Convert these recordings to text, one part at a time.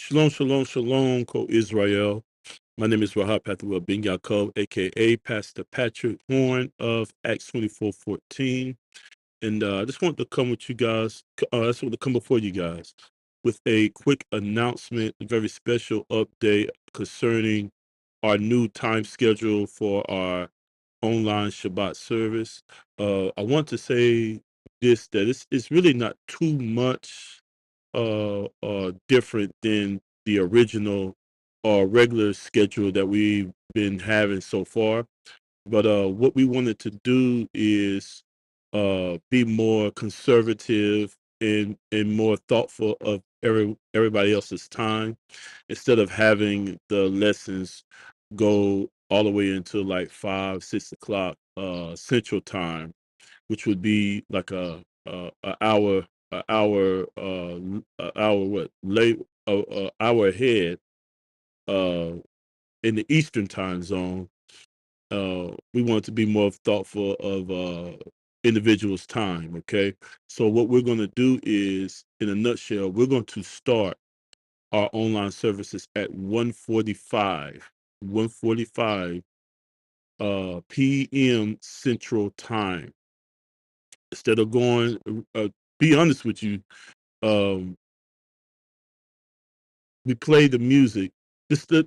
Shalom, shalom, shalom, Co-Israel. My name is Rahab Hathaway Ben Yaakov, a.k.a. Pastor Patrick Horn of ACTS2414. And I just want to come with you guys, I just want to come before you guys with a quick announcement, a very special update concerning our new time schedule for our online Shabbat service. I want to say this, that it's really not too much different than the original regular schedule that we've been having so far. But what we wanted to do is be more conservative and more thoughtful of everybody else's time, instead of having the lessons go all the way into like 5, 6 o'clock Central Time, which would be like a hour a hour what late hour ahead uh in the Eastern Time zone. We want to be more thoughtful of individuals' time. Okay, so what we're going to do is, in a nutshell, we're going to start our online services at 1:45 p.m. Central Time. Instead of going, be honest with you, um, we play the music. Just let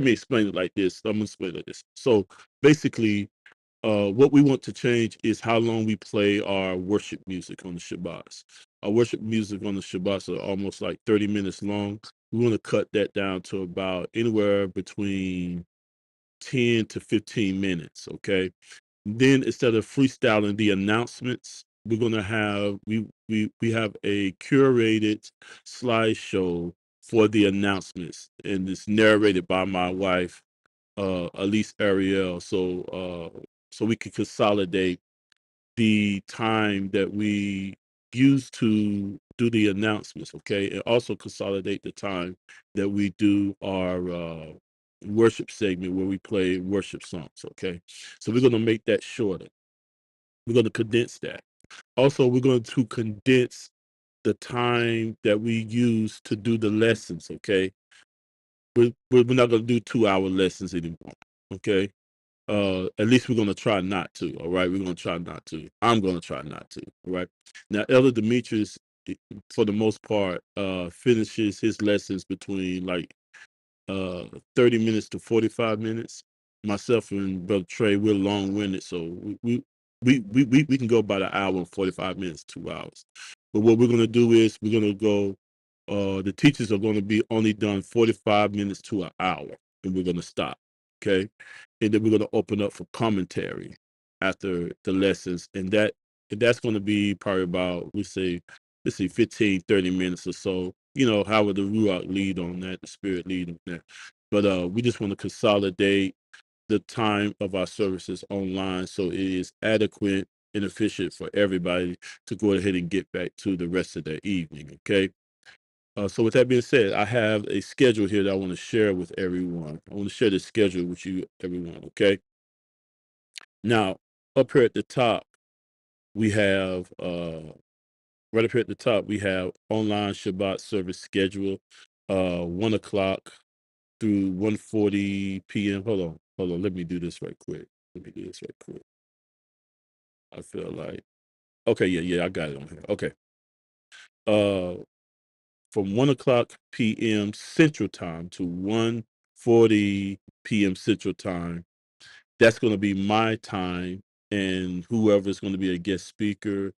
me explain it like this. I'm gonna explain it like this. So basically, what we want to change is how long we play our worship music on the Shabbats. Our worship music on the Shabbats are almost like 30 minutes long. We want to cut that down to about anywhere between 10 to 15 minutes. Okay. Then instead of freestyling the announcements, we're gonna have we have a curated slideshow for the announcements, and it's narrated by my wife, Elise Ariel. So we can consolidate the time that we use to do the announcements, okay, and also consolidate the time that we do our worship segment where we play worship songs, okay. So we're going to make that shorter. We're going to condense that. Also, we're going to condense the time that we use to do the lessons, okay. We're not going to do 2 hour lessons anymore, okay. At least we're gonna try not to. All right, we're gonna try not to. I'm gonna try not to. All right. Now, Elder Demetrius, for the most part, finishes his lessons between like 30 minutes to 45 minutes. Myself and Brother Trey, we're long winded, so we can go about an hour and 45 minutes, 2 hours. But what we're gonna do is we're gonna go. The teachers are going to be only done 45 minutes to an hour, and we're going to stop. Okay, and then we're going to open up for commentary after the lessons, and that's going to be probably about, let's say 15, 30 minutes or so. You know, how would the Ruach lead on that, the Spirit lead on that. But we just want to consolidate the time of our services online so it is adequate and efficient for everybody to go ahead and get back to the rest of their evening. Okay. So with that being said, I have a schedule here that I want to share with everyone. I want to share the schedule with you, everyone. Okay. Now, up here at the top, we have right up here at the top, we have online Shabbat service schedule, 1 o'clock through 1:40 p.m. Hold on. Let me do this right quick. Let me do this right quick. I feel like, okay, yeah, I got it on here. Okay. Uh, from 1 o'clock p.m. Central Time to 1:40 p.m. Central Time. That's going to be my time, and whoever is going to be a guest speaker,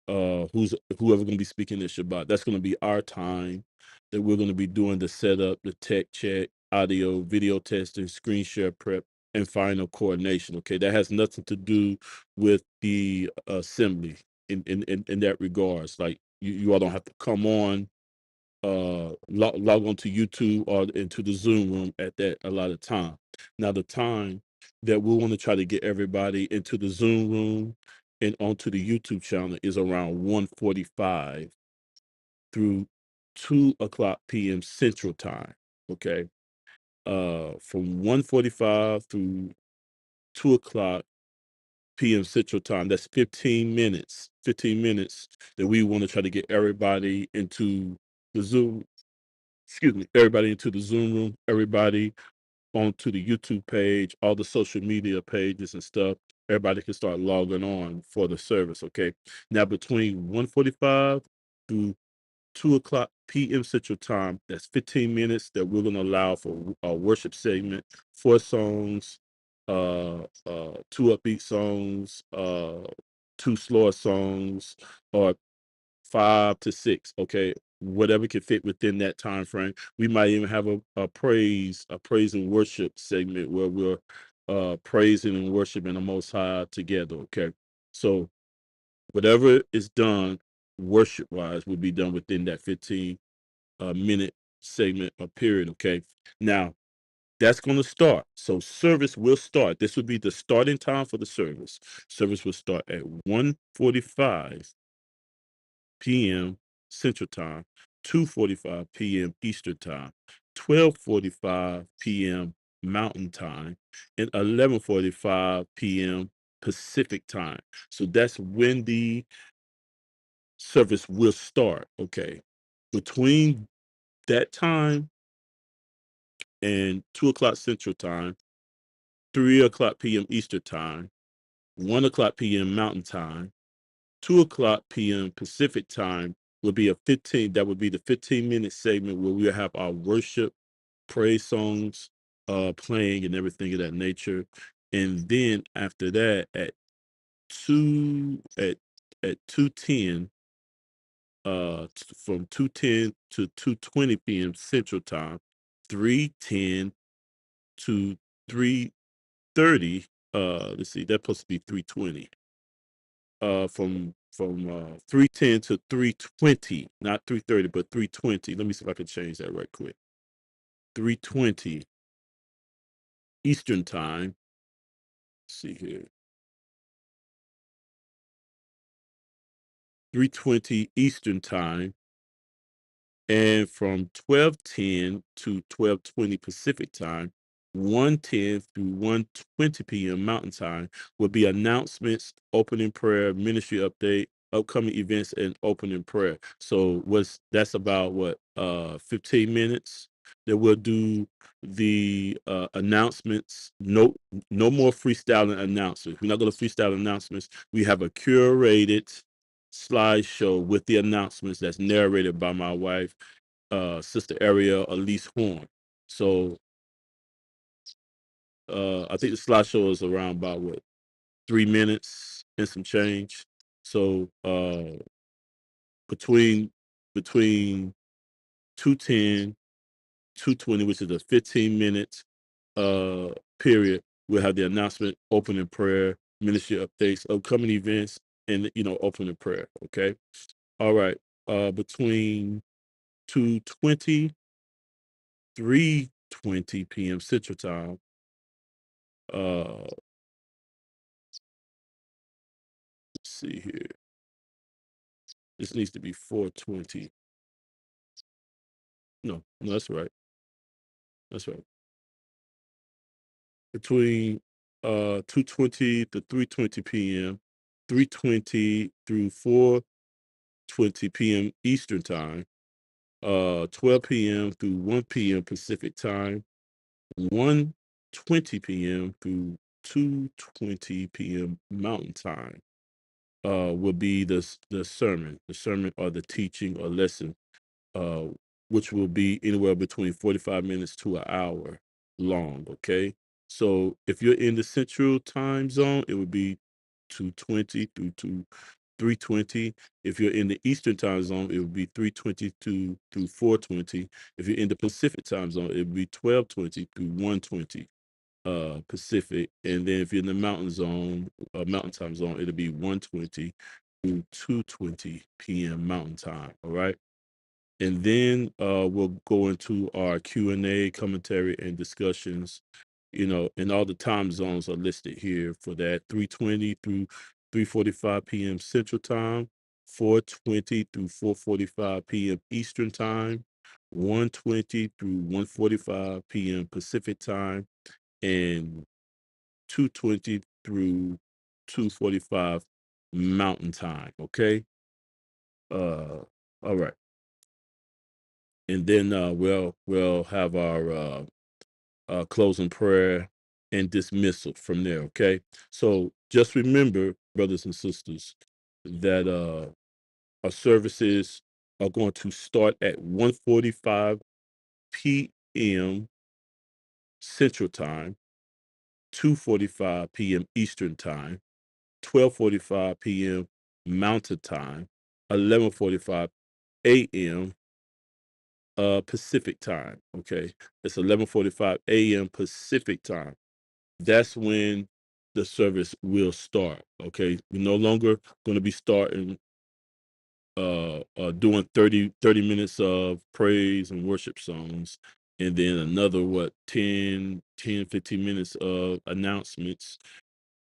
whoever going to be speaking at Shabbat, that's going to be our time that we're going to be doing the setup, the tech check, audio, video testing, screen share prep, and final coordination. Okay, that has nothing to do with the assembly in that regards. Like you all don't have to come on log on to YouTube or into the Zoom room at that a lot of time. Now, the time that we want to try to get everybody into the Zoom room and onto the YouTube channel is around 1:45 through 2 o'clock p.m. Central Time. Okay. From 1:45 through 2 o'clock p.m. Central Time. That's 15 minutes. 15 minutes that we want to try to get everybody into the Zoom excuse me, everybody into the Zoom room, everybody onto the YouTube page, all the social media pages and stuff. Everybody can start logging on for the service. Okay. Now between 1:45 through 2 o'clock p.m. Central Time, that's 15 minutes that we're going to allow for a worship segment, 4 songs, two upbeat songs, two slower songs, or 5 to 6. Okay, whatever can fit within that time frame. We might even have a praise and worship segment where we're praising and worshiping the Most High together. Okay, so whatever is done worship wise will be done within that 15 minute segment or period. Okay, now that's going to start. So service will start. This would be the starting time for the service. Service will start at 1:45 p.m. Central Time, 2:45 p.m. Eastern Time, 12:45 p.m. Mountain Time, and 11:45 p.m. Pacific Time. So that's when the service will start. Okay. Between that time and 2 o'clock Central Time, 3 o'clock p.m. Eastern Time, 1 o'clock p.m. Mountain Time, 2 o'clock p.m. Pacific Time will be that would be the 15-minute segment where we'll have our worship, praise songs playing and everything of that nature. And then after that at 2:10, from 2:10 to 2:20 p.m. Central Time, 3:10 to 3:30. Let's see, that's supposed to be 3:20. From 3:10 to 3:20, not 3:30, but 3:20. Let me see if I can change that right quick. 3:20 Eastern Time. Let's see here. 3:20 Eastern Time. And from 12:10 to 12:20 Pacific Time, 1:10 through 1:20 p.m. Mountain Time will be announcements, opening prayer, ministry update, upcoming events, and opening prayer. So that's about 15 minutes that we'll do the announcements. No more freestyling announcements. We're not going to freestyle announcements. We have a curated slideshow with the announcements that's narrated by my wife, Sister Ariel Elise Horn. So I think the slideshow is around about 3 minutes and some change. So between between 2:10, 2:20, which is a 15-minute uh period, we'll have the announcement, opening prayer, ministry updates, upcoming events, and opening prayer. Okay. All right. Between 2:20, 3:20 p.m. Central Time. Let's see here. This needs to be 4:20. No, that's right. That's right. Between 2:20 to 3:20 p.m., 3:20 through 4:20 p.m. Eastern Time, 12 p.m. through 1 p.m. Pacific Time, 1:20 p.m. through 2:20 p.m. Mountain Time. Will be the sermon or the teaching or lesson, uh, which will be anywhere between 45 minutes to an hour long. Okay. So if you're in the Central Time Zone, it would be 2:20 through 3:20. If you're in the Eastern Time Zone, it would be 3:20 through 4:20. If you're in the Pacific Time Zone, it would be 12:20 through 1:20 Pacific. And then if you're in the Mountain Time Zone, it'll be 1:20 through 2:20 p.m. Mountain Time. All right. And then we'll go into our Q&A, commentary, and discussions. And all the time zones are listed here for that: 3:20 through 3:45 p.m. Central Time, 4:20 through 4:45 p.m. Eastern Time, 1:20 through 1:45 p.m. Pacific Time, and 2:20 through 2:45 Mountain Time. Okay. All right. and then we'll have our closing prayer and dismissal from there. Okay, so just remember, brothers and sisters, that our services are going to start at 1:45 p.m. Central Time, 2:45 p.m. Eastern Time, 12:45 p.m. Mountain Time, 11:45 a.m. Pacific Time. Okay, it's 11:45 a.m. Pacific Time. That's when the service will start. Okay, we're no longer going to be starting doing 30 minutes of praise and worship songs, and then another 15 minutes of announcements.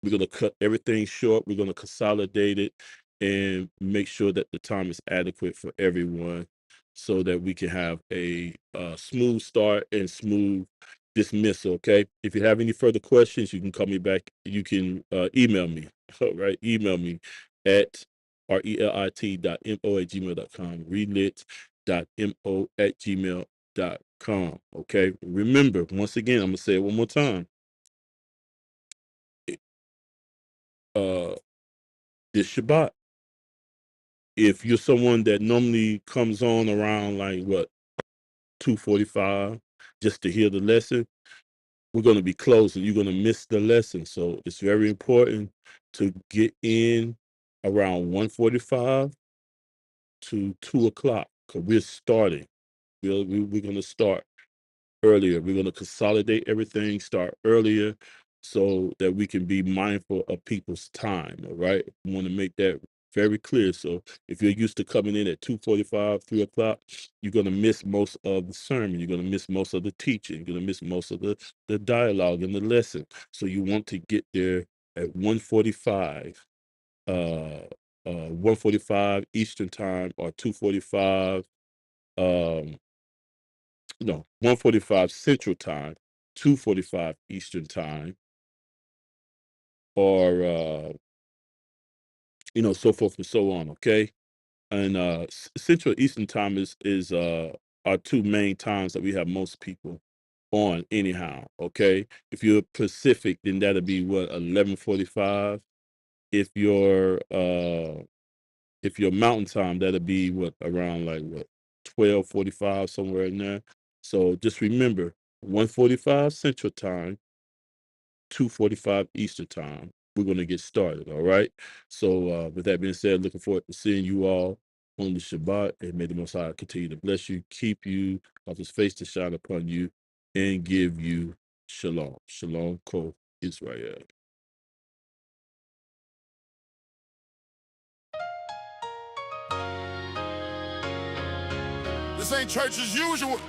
We're going to cut everything short. We're going to consolidate it and make sure that the time is adequate for everyone so that we can have a smooth start and smooth dismissal. Okay. If you have any further questions, you can call me back. You can email me. All right. Email me at relit.mo@gmail.com. Relit.mo@gmail.com. Okay. Remember, once again, I'm going to say it one more time. Uh, this Shabbat, if you're someone that normally comes on around like 2:45 just to hear the lesson, we're going to be closing. You're going to miss the lesson. So it's very important to get in around 1:45 to 2 o'clock, because we're starting. We're going to start earlier. We're going to consolidate everything, start earlier, so that we can be mindful of people's time. All right. We want to make that very clear. So if you're used to coming in at 2:45, 3 o'clock, you're going to miss most of the sermon. You're going to miss most of the teaching. You're going to miss most of the dialogue and the lesson. So you want to get there at 1:45, 1:45 Eastern time, or 2:45, no, 1:45 Central Time, 2:45 Eastern Time, or so forth and so on. Okay, and Central Eastern Time is our two main times that we have most people on. Anyhow, okay. If you're Pacific, then that'll be 11:45. If you're Mountain Time, that'll be around like 12:45, somewhere in there. So just remember, 1:45 Central Time, 2:45 Eastern Time. We're going to get started. All right. So with that being said, looking forward to seeing you all on the Shabbat, and may the Most High continue to bless you, keep you, cause His face to shine upon you, and give you shalom. Shalom, Ko Israel. This ain't church as usual.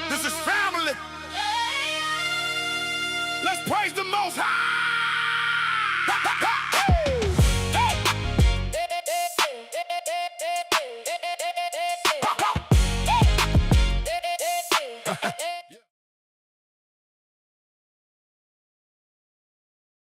This is family. Let's praise the Most High.